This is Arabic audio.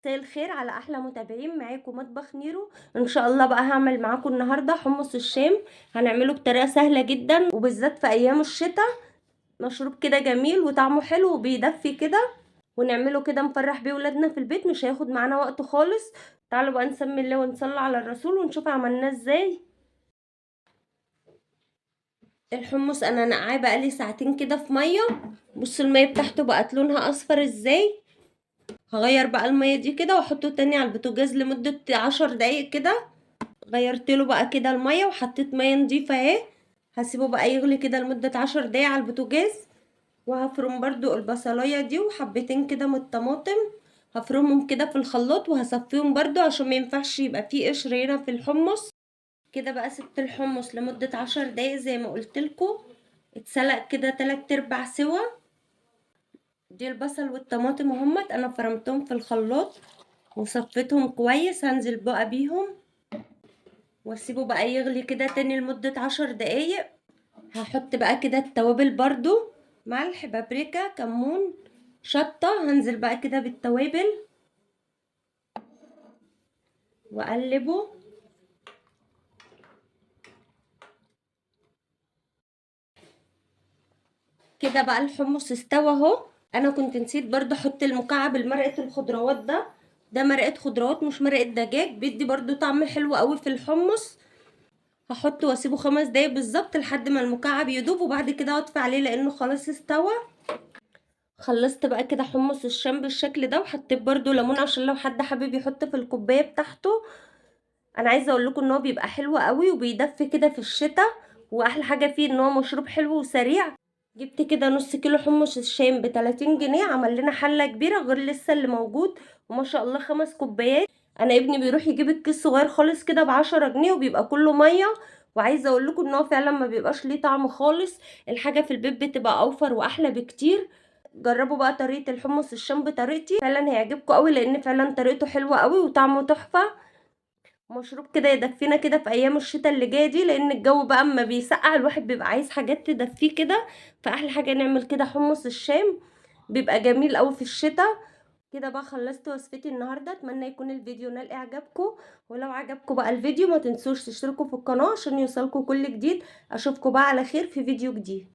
مساء الخير على احلى متابعين، معاكم مطبخ نيرو. ان شاء الله بقى هعمل معاكم النهارده حمص الشام. هنعمله بطريقه سهله جدا وبالذات في ايام الشتاء. مشروب كده جميل وطعمه حلو وبيدفي كده، ونعمله كده نفرح بيه ولادنا في البيت، مش هياخد معانا وقت خالص. تعالوا بقى نسمي الله ونصلي على الرسول ونشوف عملناه ازاي. الحمص انا نقعاه بقالي ساعتين كده في ميه. بصوا الميه بتاعته بقت لونها اصفر ازاي. هغير بقى المية دي كده واحطه تاني على البوتاجاز لمدة 10 دقايق كده. غيرت له بقى كده المية وحطيت مية نضيفة اهي. هسيبه بقى يغلي كده لمدة 10 دقايق على البوتاجاز. وهفرم برضو البصلاية دي وحبتين كده من الطماطم. هفرمهم كده في الخلاط وهصفيهم برضو عشان ما ينفعش يبقى فيه قشر هنا في الحمص. كده بقى سبت الحمص لمدة 10 دقايق زي ما قلتلكوا. اتسلق كده 3/4 سوا. دي البصل والطماطم اهمت انا فرمتهم في الخلاط وصفيتهم كويس. هنزل بقى بيهم واسيبه بقى يغلي كده تاني لمدة 10 دقايق. هحط بقى كده التوابل برضو، ملح، بابريكا، كمون، شطة. هنزل بقى كده بالتوابل واقلبه. كده بقى الحمص استوى اهو. انا كنت نسيت برضو احط المكعب المرقة الخضروات ده مرقة خضروات مش مرقة دجاج، بيدي برضو طعم حلو قوي في الحمص. هحطه واسيبه 5 دقايق بالظبط لحد ما المكعب يدوب، وبعد كده اطفي عليه لانه خلاص استوى. خلصت بقى كده حمص الشام بالشكل ده، وحطيت برضو ليمون عشان لو حد حابب يحط في الكوبايه بتاعته. انا عايزه اقول لكم ان هو بيبقى حلو قوي وبيدفي كده في الشتاء. واحلى حاجه فيه ان هو مشروب حلو وسريع. جبت كده نص كيلو حمص الشام ب30 جنيه، عمل لنا حله كبيره غير لسه اللي موجود. وما شاء الله 5 كوبايات. انا ابني بيروح يجيب الكيس صغير خالص كده ب10 جنيه وبيبقى كله ميه. وعايزه اقول لكم ان هو فعلا ما بيبقاش ليه طعم خالص. الحاجه في البيت بتبقى اوفر واحلى بكتير. جربوا بقى طريقه الحمص الشام بطريقتي، فعلا هيعجبكم قوي لان فعلا طريقته حلوه قوي وطعمه تحفه. مشروب كده يدفينا كده في ايام الشتاء اللي جايه دي، لان الجو بقى اما بيسقع الواحد بيبقى عايز حاجات تدفيه كده. فاحلى حاجه نعمل كده حمص الشام. بيبقى جميل قوي في الشتاء. كده بقى خلصت وصفتي النهارده. اتمنى يكون الفيديو نال اعجابكم. ولو عجبكم بقى الفيديو ما تنسوش تشتركوا في القناه عشان يوصلكوا كل جديد. اشوفكم بقى على خير في فيديو جديد.